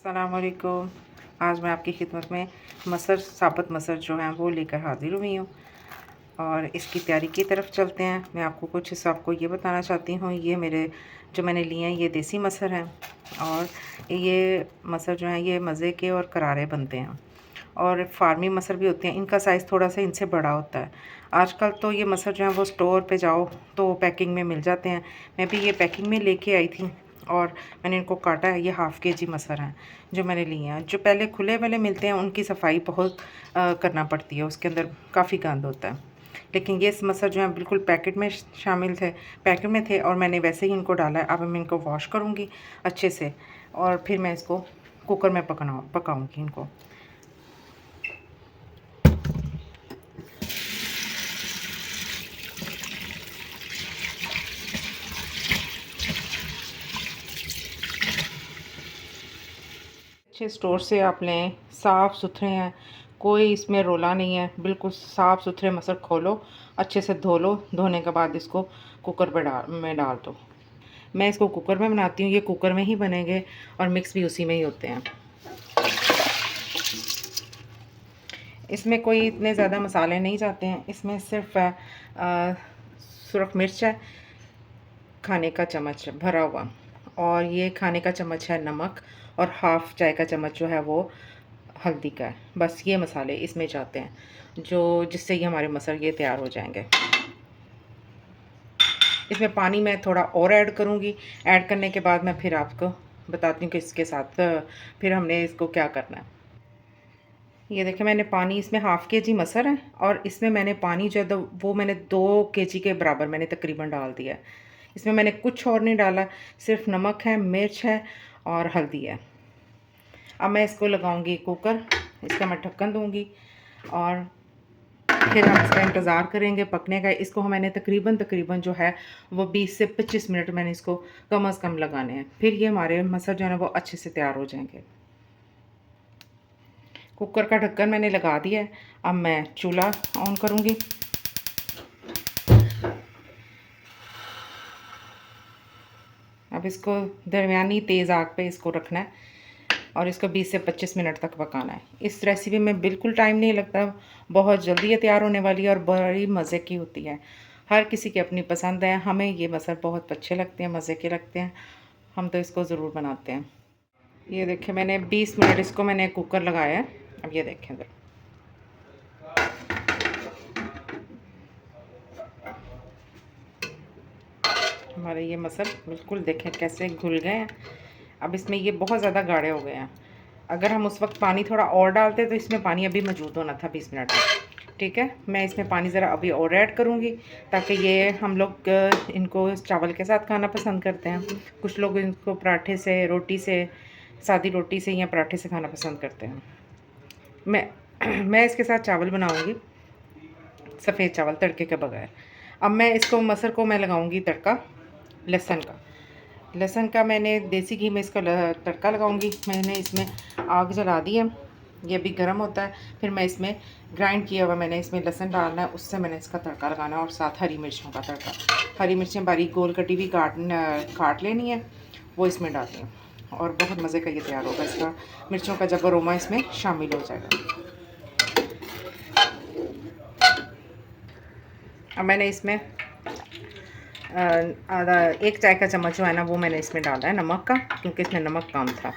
अस्सलाम वालेकुम। आज मैं आपकी खिदमत में मसर साबुत मसर जो है वो लेकर हाज़िर हुई हूँ और इसकी तैयारी की तरफ चलते हैं। मैं आपको कुछ हिस्सा आपको ये बताना चाहती हूँ। ये मेरे जो मैंने लिए हैं ये देसी मसर हैं और ये मसर जो हैं ये मज़े के और करारे बनते हैं और फार्मी मसर भी होते हैं। इनका साइज़ थोड़ा सा इनसे बड़ा होता है। आजकल तो ये मसर जो है वो स्टोर पे जाओ तो पैकिंग में मिल जाते हैं। मैं भी ये पैकिंग में लेके आई थी और मैंने इनको काटा है। ये हाफ़ केजी मसर हैं जो मैंने लिए हैं। जो पहले खुले वाले मिलते हैं उनकी सफाई बहुत करना पड़ती है, उसके अंदर काफ़ी गंद होता है। लेकिन ये मसर जो है बिल्कुल पैकेट में शामिल थे, पैकेट में थे और मैंने वैसे ही इनको डाला है। अब मैं इनको वॉश करूँगी अच्छे से और फिर मैं इसको कुकर में पकाऊँगी इनको। अच्छे स्टोर से आप लें, साफ़ सुथरे हैं, कोई इसमें रोला नहीं है, बिल्कुल साफ़ सुथरे मसर खोलो, अच्छे से धो लो। धोने के बाद इसको कुकर में डाल दो। मैं इसको कुकर में बनाती हूँ, ये कुकर में ही बनेंगे और मिक्स भी उसी में ही होते हैं। इसमें कोई इतने ज़्यादा मसाले नहीं जाते हैं, इसमें सिर्फ सुरख मिर्च है, खाने का चम्मच भरा हुआ, और ये खाने का चम्मच है नमक, और हाफ़ चाय का चम्मच जो है वो हल्दी का है। बस ये मसाले इसमें जाते हैं जो जिससे ये हमारे मसर ये तैयार हो जाएंगे। इसमें पानी मैं थोड़ा और ऐड करूँगी। ऐड करने के बाद मैं फिर आपको बताती हूँ कि इसके साथ फिर हमने इसको क्या करना है। ये देखिए मैंने पानी इसमें हाफ़ केजी मसर है और इसमें मैंने पानी जो है वो मैंने 2 केजी के बराबर मैंने तकरीबन डाल दिया है। इसमें मैंने कुछ और नहीं डाला, सिर्फ नमक है, मिर्च है और हल्दी है। अब मैं इसको लगाऊंगी कुकर, इसका मैं ढक्कन दूंगी और फिर हम इसका इंतज़ार करेंगे पकने का। इसको मैंने तकरीबन जो है वो 20 से 25 मिनट मैंने इसको कम से कम लगाने हैं। फिर ये हमारे मसर जो है ना वो अच्छे से तैयार हो जाएंगे। कुकर का ढक्कन मैंने लगा दिया है। अब मैं चूल्हा ऑन करूँगी। अब इसको दरमियानी तेज़ आग पे इसको रखना है और इसको 20 से 25 मिनट तक पकाना है। इस रेसिपी में बिल्कुल टाइम नहीं लगता, बहुत जल्दी ये तैयार होने वाली है और बड़ी मज़े की होती है। हर किसी की अपनी पसंद है। हमें ये मसर बहुत अच्छे लगते हैं, मज़े के लगते हैं, हम तो इसको ज़रूर बनाते हैं। ये देखें मैंने 20 मिनट इसको मैंने कुकर लगाया है। अब ये देखें इधर, हमारे ये मसर बिल्कुल देखें कैसे घुल गए हैं। अब इसमें ये बहुत ज़्यादा गाढ़े हो गए हैं। अगर हम उस वक्त पानी थोड़ा और डालते तो इसमें पानी अभी मौजूद होना था 20 मिनट में। ठीक है, मैं इसमें पानी ज़रा अभी और ऐड करूँगी ताकि ये हम लोग इनको चावल के साथ खाना पसंद करते हैं। कुछ लोग इनको पराठे से, रोटी से, सादी रोटी से या पराठे से खाना पसंद करते हैं। मैं इसके साथ चावल बनाऊँगी, सफ़ेद चावल तड़के के बगैर। अब मैं इसको मसर को मैं लगाऊँगी तड़का लहसुन का। लहसुन का मैंने देसी घी में इसका तड़का लगाऊंगी। मैंने इसमें आग जला दी है, ये भी गर्म होता है। फिर मैं इसमें ग्राइंड किया हुआ मैंने इसमें लहसुन डालना है, उससे मैंने इसका तड़का लगाना है और साथ हरी मिर्चों का तड़का। हरी मिर्चें बारीक गोल कटी हुई काट लेनी है, वो इसमें डालनी है और बहुत मज़े का ये तैयार होगा। इसका मिर्चों का जब अरोमा इसमें शामिल हो जाएगा। अब मैंने इसमें आधा 1 चाय का चम्मच जो है ना वो मैंने इसमें डाला है नमक का, क्योंकि इसमें नमक कम था।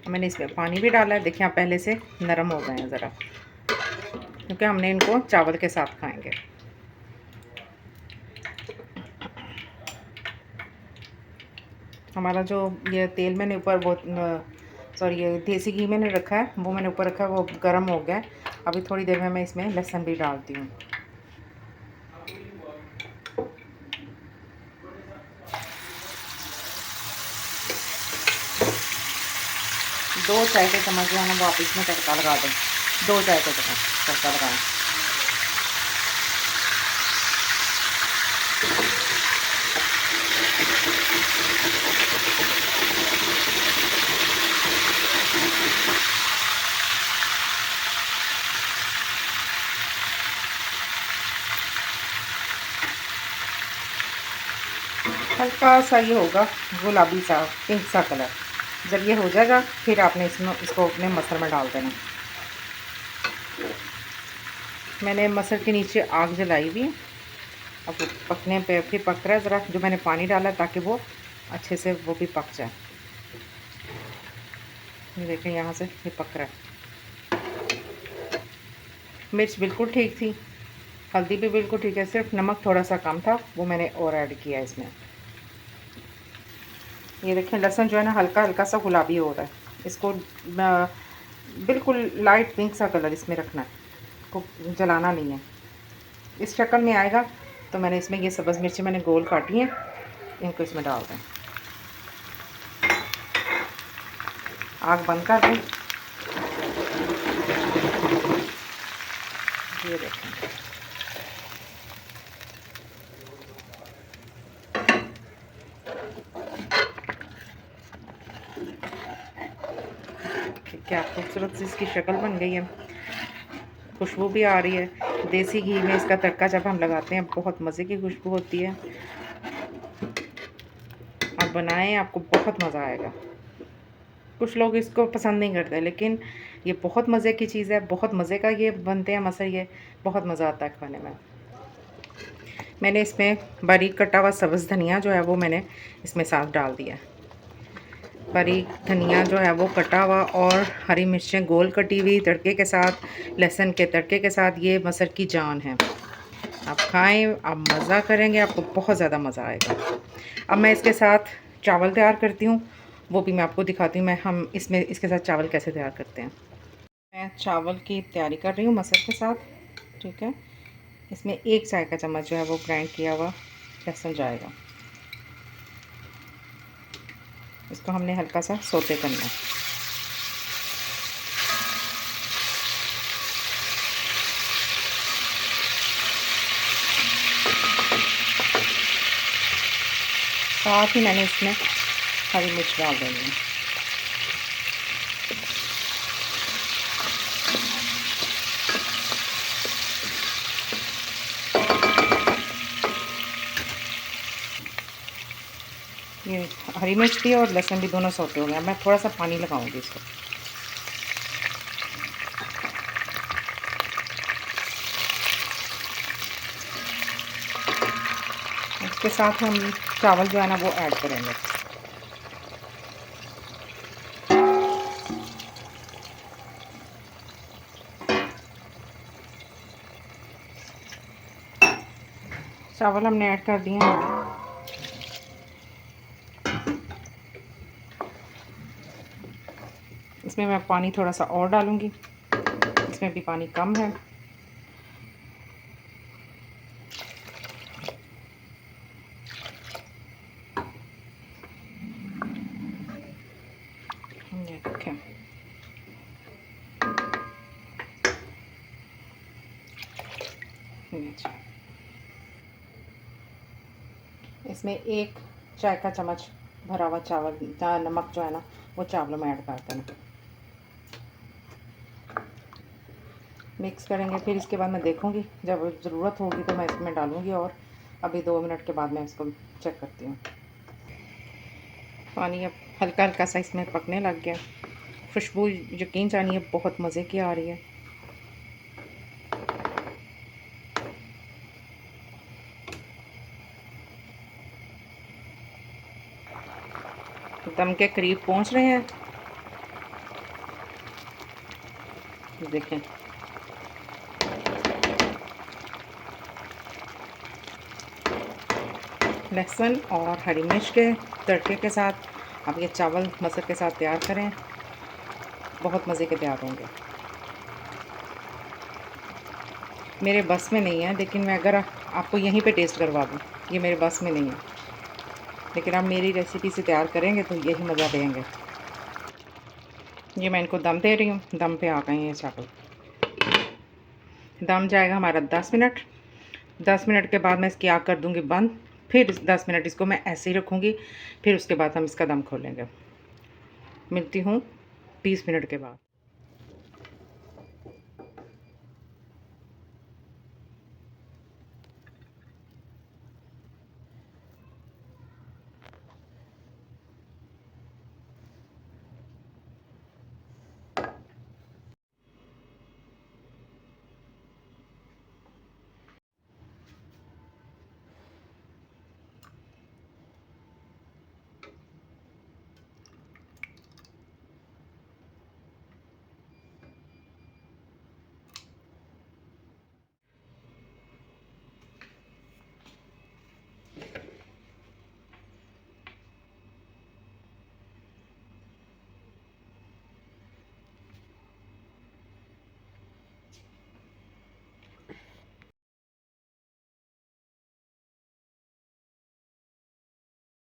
मैंने इसमें पानी भी डाला है। देखिए आप पहले से नरम हो गए हैं ज़रा, क्योंकि हमने इनको चावल के साथ खाएंगे। हमारा जो ये तेल मैंने ऊपर वो सॉरी ये देसी घी मैंने रखा है वो मैंने ऊपर रखा है, वो गर्म हो गया है। अभी थोड़ी देर में मैं इसमें लहसुन भी डालती हूँ। दो चाय के चम्मच जो है ना वो आप इसमें तड़का लगा दें। 2 चाय के चम्मच तड़का लगाएं। हल्का सा ये होगा गुलाबी सा, पिंक सा कलर। जब ये हो जाएगा फिर आपने इसको अपने मसर में डाल देना। मैंने मसर के नीचे आग जलाई हुई है। अब पकने पे फिर पक रहा है ज़रा, जो मैंने पानी डाला ताकि वो अच्छे से वो भी पक जाए। ये देखें यहाँ से ये पक रहा है। मिर्च बिल्कुल ठीक थी, हल्दी भी बिल्कुल ठीक है, सिर्फ नमक थोड़ा सा कम था, वो मैंने और ऐड किया इसमें। ये देखें लहसुन जो है ना हल्का हल्का सा गुलाबी हो रहा है। इसको बिल्कुल लाइट पिंक सा कलर इसमें रखना है, को जलाना नहीं है। इस शक्ल में आएगा तो मैंने इसमें ये सब्ज़ मिर्ची मैंने गोल काटी हैं, इनको इसमें डाल दें। आग बंद कर दें। ये देखें क्या खूबसूरत सी इसकी शक्ल बन गई है, खुशबू भी आ रही है। देसी घी में इसका तड़का जब हम लगाते हैं बहुत मज़े की खुशबू होती है। आप बनाएं, आपको बहुत मज़ा आएगा। कुछ लोग इसको पसंद नहीं करते, लेकिन ये बहुत मज़े की चीज़ है, बहुत मज़े का ये बनते हैं मसर, ये बहुत मज़ा आता है खाने में। मैंने इसमें बारीक कटा हुआ सब्ज़ धनिया जो है वो मैंने इसमें साथ डाल दिया। बारीक धनिया जो है वो कटा हुआ और हरी मिर्चें गोल कटी हुई तड़के के साथ, लहसुन के तड़के के साथ, ये मसर की जान है। आप खाएं, आप मज़ा करेंगे, आपको बहुत ज़्यादा मज़ा आएगा। अब मैं इसके साथ चावल तैयार करती हूँ, वो भी मैं आपको दिखाती हूँ। इसमें इसके साथ चावल कैसे तैयार करते हैं। मैं चावल की तैयारी कर रही हूँ मसर के साथ, ठीक है। इसमें 1 चाय का चम्मच जो है वो ग्राइंड किया हुआ लहसुन जाएगा। इसको हमने हल्का सा सोते करना है। साथ ही मैंने इसमें हरी मिर्च डाल देनी है। ये हरी मिर्च भी और लहसुन भी दोनों सोते हो गए। मैं थोड़ा सा पानी लगाऊंगी इसको। इसके साथ हम चावल जो है ना वो ऐड करेंगे। चावल हमने ऐड कर दिए हैं। इसमें मैं पानी थोड़ा सा और डालूंगी, इसमें भी पानी कम है। ये देखें, इसमें 1 चाय का चम्मच भरा हुआ चावल नमक जो है ना वो चावलों में ऐड कर देना। मिक्स करेंगे, फिर इसके बाद मैं देखूंगी, जब ज़रूरत होगी तो मैं इसमें डालूंगी। और अभी 2 मिनट के बाद मैं इसको चेक करती हूँ। पानी अब हल्का हल्का सा इसमें पकने लग गया। खुशबू यकीन जानिए बहुत मज़े की आ रही है। दम के करीब पहुँच रहे हैं, देखें। लहसुन और हरी मिर्च के तड़के के साथ आप ये चावल मसर के साथ तैयार करें, बहुत मज़े के तैयार होंगे। मेरे बस में नहीं है, लेकिन मैं अगर आपको यहीं पे टेस्ट करवा दूँ, ये मेरे बस में नहीं है, लेकिन आप मेरी रेसिपी से तैयार करेंगे तो यही मज़ा देंगे। ये मैं इनको दम दे रही हूँ, दम पे आ गए हैं ये चावल। दम जाएगा हमारा 10 मिनट। 10 मिनट के बाद मैं इसकी आग कर दूँगी बंद। फिर 10 मिनट इसको मैं ऐसे ही रखूँगी, फिर उसके बाद हम इसका दम खोलेंगे। मिलती हूँ 20 मिनट के बाद।